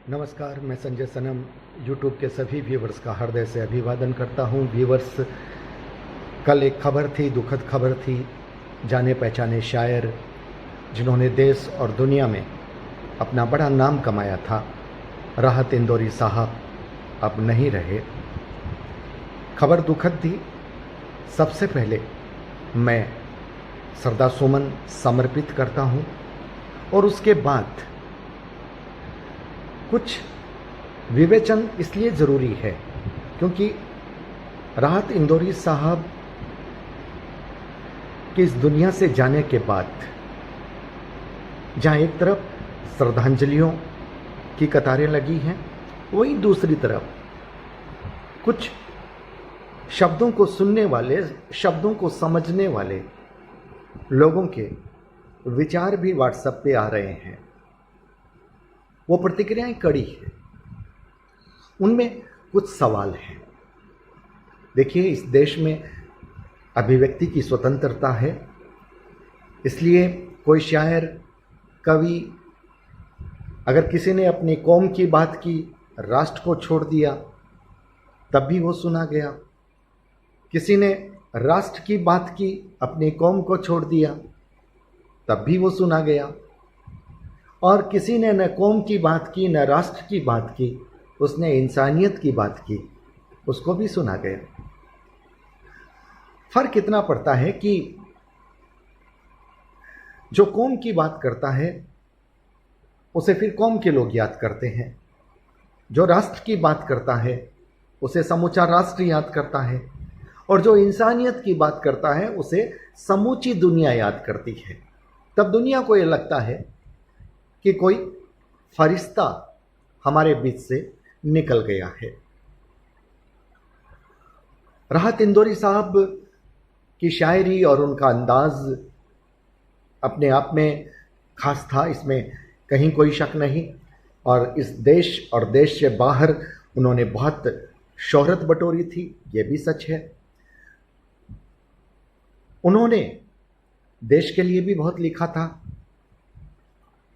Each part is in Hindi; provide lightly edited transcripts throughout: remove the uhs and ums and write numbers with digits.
नमस्कार, मैं संजय सनम यूट्यूब के सभी व्यूवर्स का हृदय से अभिवादन करता हूं। व्यूवर्स, कल एक खबर थी, दुखद खबर थी। जाने पहचाने शायर जिन्होंने देश और दुनिया में अपना बड़ा नाम कमाया था, राहत इंदौरी साहब अब नहीं रहे। खबर दुखद थी। सबसे पहले मैं श्रद्धासुमन समर्पित करता हूं और उसके बाद कुछ विवेचन इसलिए ज़रूरी है क्योंकि राहत इंदौरी साहब के इस दुनिया से जाने के बाद जहाँ एक तरफ श्रद्धांजलियों की कतारें लगी हैं, वहीं दूसरी तरफ कुछ शब्दों को सुनने वाले, शब्दों को समझने वाले लोगों के विचार भी व्हाट्सएप पे आ रहे हैं। वो प्रतिक्रियाएं कड़ी हैं, उनमें कुछ सवाल हैं। देखिए, इस देश में अभिव्यक्ति की स्वतंत्रता है, इसलिए कोई शायर, कवि, अगर किसी ने अपनी कौम की बात की, राष्ट्र को छोड़ दिया, तब भी वो सुना गया। किसी ने राष्ट्र की बात की, अपनी कौम को छोड़ दिया, तब भी वो सुना गया। और किसी ने न कौम की बात की, न राष्ट्र की बात की, उसने इंसानियत की बात की, उसको भी सुना गया। फर्क इतना पड़ता है कि जो कौम की बात करता है उसे फिर कौम के लोग याद करते हैं, जो राष्ट्र की बात करता है उसे समूचा राष्ट्र याद करता है, और जो इंसानियत की बात करता है उसे समूची दुनिया याद करती है। तब दुनिया को यह लगता है कि कोई फरिश्ता हमारे बीच से निकल गया है। राहत इंदौरी साहब की शायरी और उनका अंदाज अपने आप में खास था, इसमें कहीं कोई शक नहीं। और इस देश और देश से बाहर उन्होंने बहुत शोहरत बटोरी थी, ये भी सच है। उन्होंने देश के लिए भी बहुत लिखा था,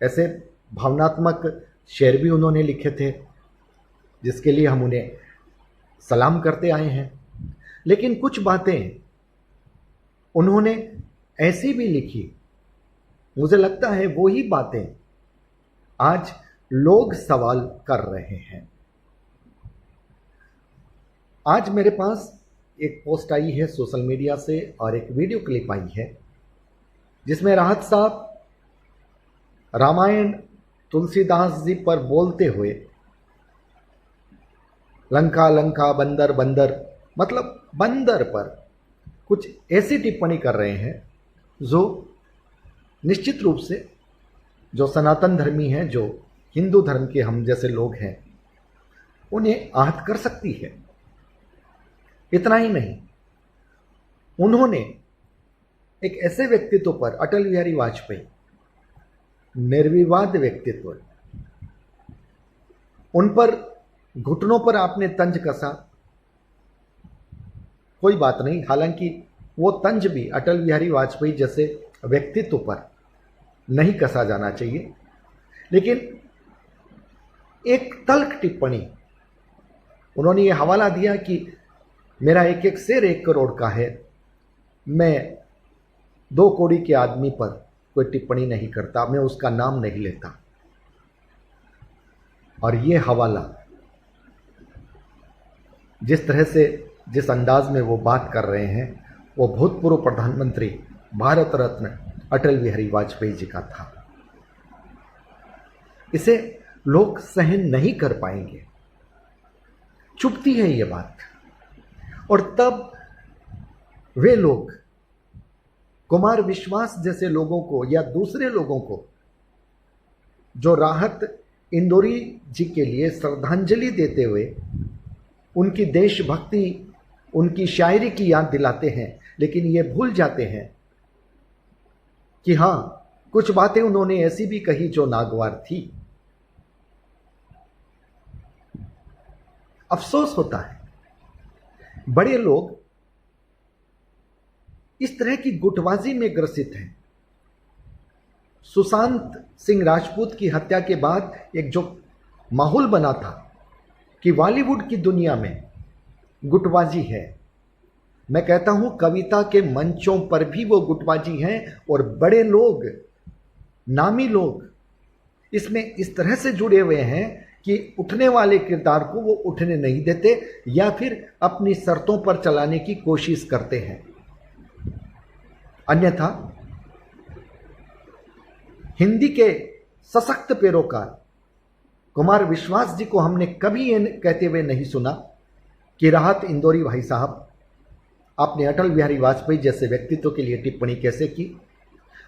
ऐसे भावनात्मक शेर भी उन्होंने लिखे थे जिसके लिए हम उन्हें सलाम करते आए हैं। लेकिन कुछ बातें उन्होंने ऐसी भी लिखी, मुझे लगता है वही बातें आज लोग सवाल कर रहे हैं। आज मेरे पास एक पोस्ट आई है सोशल मीडिया से और एक वीडियो क्लिप आई है जिसमें राहत साहब रामायण तुलसीदास जी पर बोलते हुए लंका लंका बंदर बंदर, मतलब बंदर पर कुछ ऐसी टिप्पणी कर रहे हैं जो निश्चित रूप से जो सनातन धर्मी हैं, जो हिंदू धर्म के हम जैसे लोग हैं, उन्हें आहत कर सकती है। इतना ही नहीं, उन्होंने एक ऐसे व्यक्तित्व पर, अटल बिहारी वाजपेयी, निर्विवाद व्यक्तित्व, उन पर घुटनों पर आपने तंज कसा, कोई बात नहीं। हालांकि वो तंज भी अटल बिहारी वाजपेयी जैसे व्यक्तित्व पर नहीं कसा जाना चाहिए, लेकिन एक तल्ख टिप्पणी उन्होंने ये हवाला दिया कि मेरा एक एक शेर 1 करोड़ का है, मैं 2 कौड़ी के आदमी पर कोई टिप्पणी नहीं करता, मैं उसका नाम नहीं लेता। और ये हवाला, जिस तरह से, जिस अंदाज में वो बात कर रहे हैं, वो भूतपूर्व प्रधानमंत्री भारत रत्न अटल बिहारी वाजपेयी जी का था। इसे लोग सहन नहीं कर पाएंगे, चुभती है ये बात। और तब वे लोग कुमार विश्वास जैसे लोगों को या दूसरे लोगों को जो राहत इंदौरी जी के लिए श्रद्धांजलि देते हुए उनकी देशभक्ति, उनकी शायरी की याद दिलाते हैं, लेकिन ये भूल जाते हैं कि हाँ, कुछ बातें उन्होंने ऐसी भी कही जो नागवार थी। अफसोस होता है बड़े लोग इस तरह की गुटबाजी में ग्रसित हैं। सुशांत सिंह राजपूत की हत्या के बाद एक जो माहौल बना था कि बॉलीवुड की दुनिया में गुटबाजी है। मैं कहता हूं कविता के मंचों पर भी वो गुटबाजी हैं और बड़े लोग, नामी लोग इसमें इस तरह से जुड़े हुए हैं कि उठने वाले किरदार को वो उठने नहीं देते या फिर अपनी शर्तों पर चलाने की कोशिश करते हैं। अन्यथा हिंदी के सशक्त पैरोकार कुमार विश्वास जी को हमने कभी ये कहते हुए नहीं सुना कि राहत इंदौरी भाई साहब, आपने अटल बिहारी वाजपेयी जैसे व्यक्तित्व के लिए टिप्पणी कैसे की।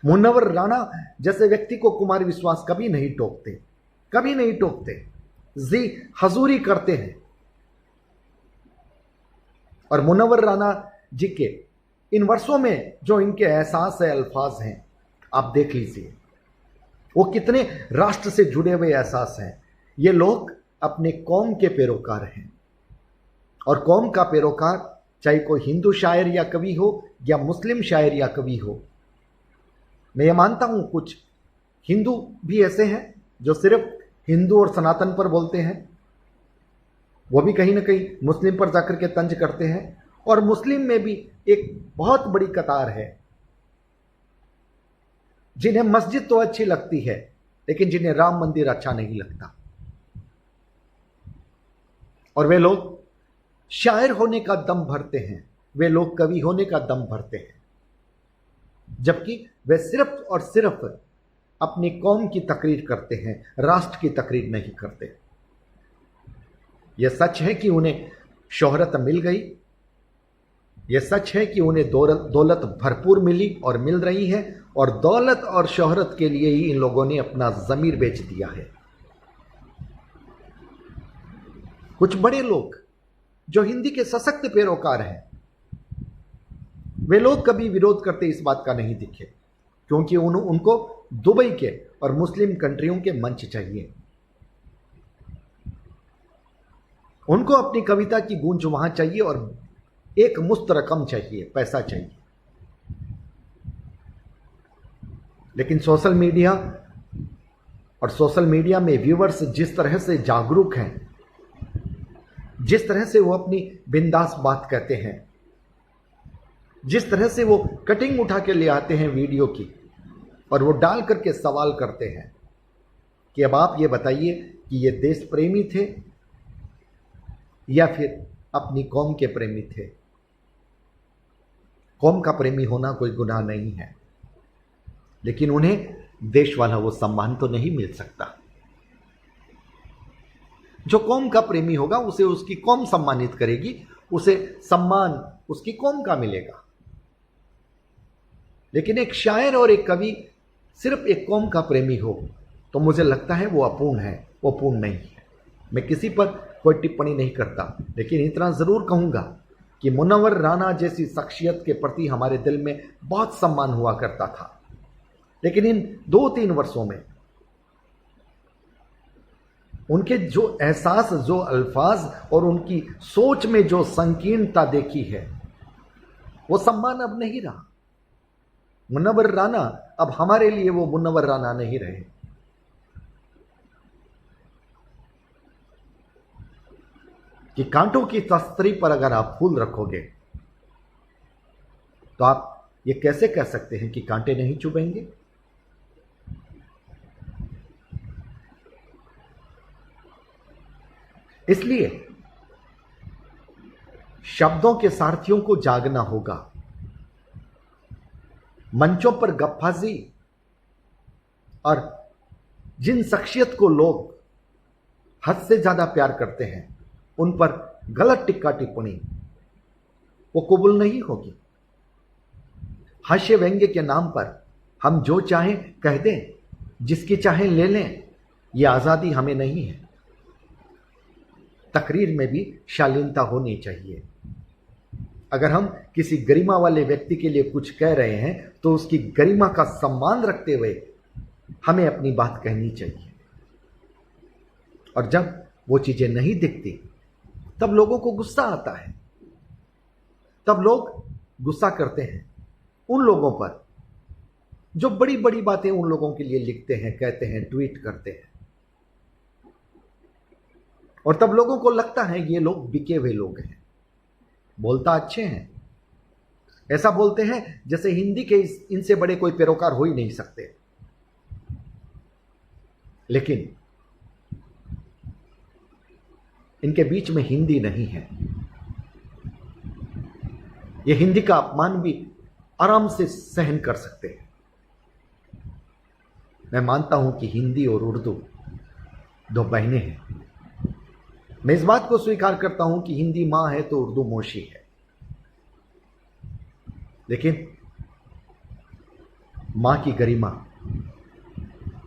मुनव्वर राणा जैसे व्यक्ति को कुमार विश्वास कभी नहीं टोकते, कभी नहीं टोकते, जी हजूरी करते हैं। और मुनव्वर राणा जी के इन वर्षों में जो इनके एहसास है, अल्फाज हैं, आप देख लीजिए वो कितने राष्ट्र से जुड़े हुए एहसास हैं। ये लोग अपने कौम के पैरोकार हैं और कौम का पैरोकार चाहे कोई हिंदू शायर या कवि हो या मुस्लिम शायर या कवि हो। मैं ये मानता हूं कुछ हिंदू भी ऐसे हैं जो सिर्फ हिंदू और सनातन पर बोलते हैं, वो भी कहीं ना कहीं मुस्लिम पर जाकर के तंज करते हैं। और मुस्लिम में भी एक बहुत बड़ी कतार है जिन्हें मस्जिद तो अच्छी लगती है लेकिन जिन्हें राम मंदिर अच्छा नहीं लगता। और वे लोग शायर होने का दम भरते हैं, वे लोग कवि होने का दम भरते हैं, जबकि वे सिर्फ और सिर्फ अपनी कौम की तकरीर करते हैं, राष्ट्र की तकरीर नहीं करते। यह सच है कि उन्हें शोहरत मिल गई, यह सच है कि उन्हें दौलत भरपूर मिली और मिल रही है, और दौलत और शोहरत के लिए ही इन लोगों ने अपना ज़मीर बेच दिया है। कुछ बड़े लोग जो हिंदी के सशक्त पैरोकार हैं, वे लोग कभी विरोध करते इस बात का नहीं दिखे, क्योंकि उनको दुबई के और मुस्लिम कंट्रियों के मंच चाहिए। उनको अपनी कविता की गूंज वहां चाहिए और एक मुश्त रकम चाहिए, पैसा चाहिए। लेकिन सोशल मीडिया और सोशल मीडिया में व्यूअर्स जिस तरह से जागरूक हैं, जिस तरह से वो अपनी बिंदास बात कहते हैं, जिस तरह से वो कटिंग उठा के ले आते हैं वीडियो की और वो डाल करके सवाल करते हैं कि अब आप ये बताइए कि ये देश प्रेमी थे या फिर अपनी कौम के प्रेमी थे। कौम का प्रेमी होना कोई गुनाह नहीं है, लेकिन उन्हें देश वाला वो सम्मान तो नहीं मिल सकता। जो कौम का प्रेमी होगा उसे उसकी कौम सम्मानित करेगी, उसे सम्मान उसकी कौम का मिलेगा। लेकिन एक शायर और एक कवि सिर्फ एक कौम का प्रेमी हो तो मुझे लगता है वो अपूर्ण है, वो पूर्ण नहीं है। मैं किसी पर कोई टिप्पणी नहीं करता, लेकिन इतना ज़रूर कहूँगा कि मुनव्वर राणा जैसी शख्सियत के प्रति हमारे दिल में बहुत सम्मान हुआ करता था, लेकिन इन 2-3 वर्षों में उनके जो एहसास, जो अल्फाज और उनकी सोच में जो संकीर्णता देखी है, वो सम्मान अब नहीं रहा। मुनव्वर राणा अब हमारे लिए वो मुनव्वर राणा नहीं रहे। कि कांटों की तस्तरी पर अगर आप फूल रखोगे तो आप ये कैसे कह सकते हैं कि कांटे नहीं चुभेंगे? इसलिए शब्दों के सारथियों को जागना होगा। मंचों पर गप्पाजी और जिन शख्सियत को लोग हद से ज्यादा प्यार करते हैं उन पर गलत टिक्का टिप्पणी वो कबूल नहीं होगी। हास्य व्यंग्य के नाम पर हम जो चाहें कह दें, जिसकी चाहें ले लें, ये आज़ादी हमें नहीं है। तकरीर में भी शालीनता होनी चाहिए। अगर हम किसी गरिमा वाले व्यक्ति के लिए कुछ कह रहे हैं तो उसकी गरिमा का सम्मान रखते हुए हमें अपनी बात कहनी चाहिए। और जब वो चीजें नहीं दिखती तब लोगों को गुस्सा आता है, तब लोग गुस्सा करते हैं उन लोगों पर जो बड़ी बड़ी बातें उन लोगों के लिए लिखते हैं, कहते हैं, ट्वीट करते हैं। और तब लोगों को लगता है ये लोग बिके हुए लोग हैं। बोलता अच्छे हैं, ऐसा बोलते हैं जैसे हिंदी के इनसे बड़े कोई पैरोकार हो ही नहीं सकते। लेकिन इनके बीच में हिंदी नहीं है। ये हिंदी का अपमान भी आराम से सहन कर सकते हैं। मैं मानता हूं कि हिंदी और उर्दू दो बहनें हैं। मैं इस बात को स्वीकार करता हूं कि हिंदी मां है तो उर्दू मौसी है। लेकिन मां की गरिमा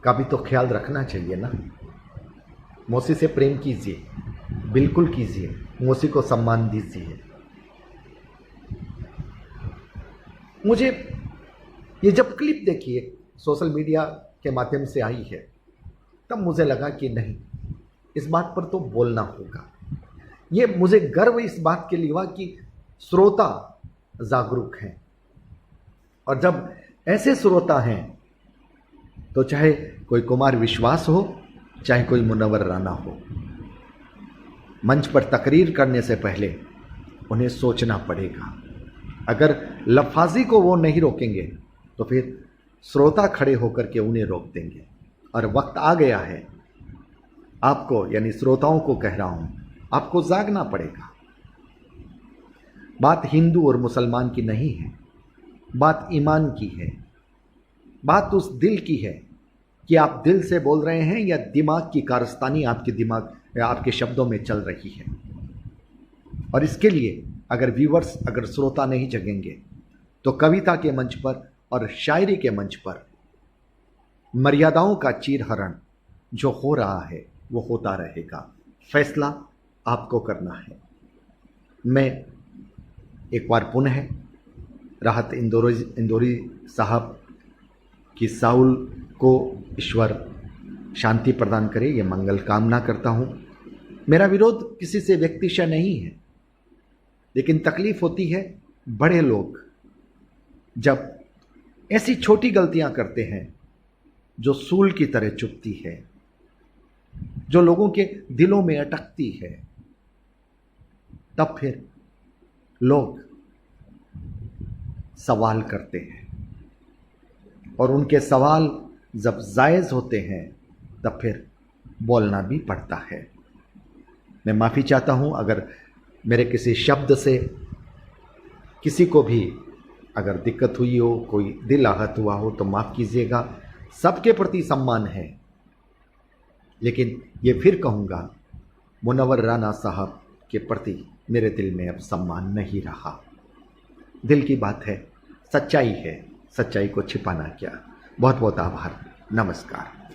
का भी तो ख्याल रखना चाहिए ना। मौसी से प्रेम कीजिए, बिल्कुल कीजिए, मौसी को सम्मान दीजिए। मुझे ये जब क्लिप देखी सोशल मीडिया के माध्यम से आई है, तब मुझे लगा कि नहीं, इस बात पर तो बोलना होगा। ये मुझे गर्व इस बात के लिए हुआ कि श्रोता जागरूक हैं, और जब ऐसे श्रोता हैं तो चाहे कोई कुमार विश्वास हो, चाहे कोई मुनव्वर राना हो, मंच पर तकरीर करने से पहले उन्हें सोचना पड़ेगा। अगर लफाजी को वो नहीं रोकेंगे तो फिर श्रोता खड़े होकर के उन्हें रोक देंगे। और वक्त आ गया है, आपको यानी श्रोताओं को कह रहा हूं, आपको जागना पड़ेगा। बात हिंदू और मुसलमान की नहीं है, बात ईमान की है। बात उस दिल की है कि आप दिल से बोल रहे हैं या दिमाग की कारस्तानी आपके दिमाग या आपके शब्दों में चल रही है। और इसके लिए अगर व्यूवर्स, अगर श्रोता नहीं जगेंगे तो कविता के मंच पर और शायरी के मंच पर मर्यादाओं का चीरहरण जो हो रहा है वो होता रहेगा। फैसला आपको करना है। मैं एक बार पुनः राहत इंदौरी साहब की साउल को ईश्वर शांति प्रदान करे, ये मंगल कामना करता हूँ। मेरा विरोध किसी से व्यक्तिशः नहीं है, लेकिन तकलीफ होती है बड़े लोग जब ऐसी छोटी गलतियां करते हैं जो सूल की तरह चुभती है, जो लोगों के दिलों में अटकती है। तब फिर लोग सवाल करते हैं, और उनके सवाल जब जायज़ होते हैं तब फिर बोलना भी पड़ता है। मैं माफ़ी चाहता हूं अगर मेरे किसी शब्द से किसी को भी अगर दिक्कत हुई हो, कोई दिल आहत हुआ हो तो माफ़ कीजिएगा। सबके प्रति सम्मान है, लेकिन ये फिर कहूँगा, मुनव्वर राना साहब के प्रति मेरे दिल में अब सम्मान नहीं रहा। दिल की बात है, सच्चाई है, सच्चाई को छिपाना क्या। बहुत बहुत आभार, नमस्कार।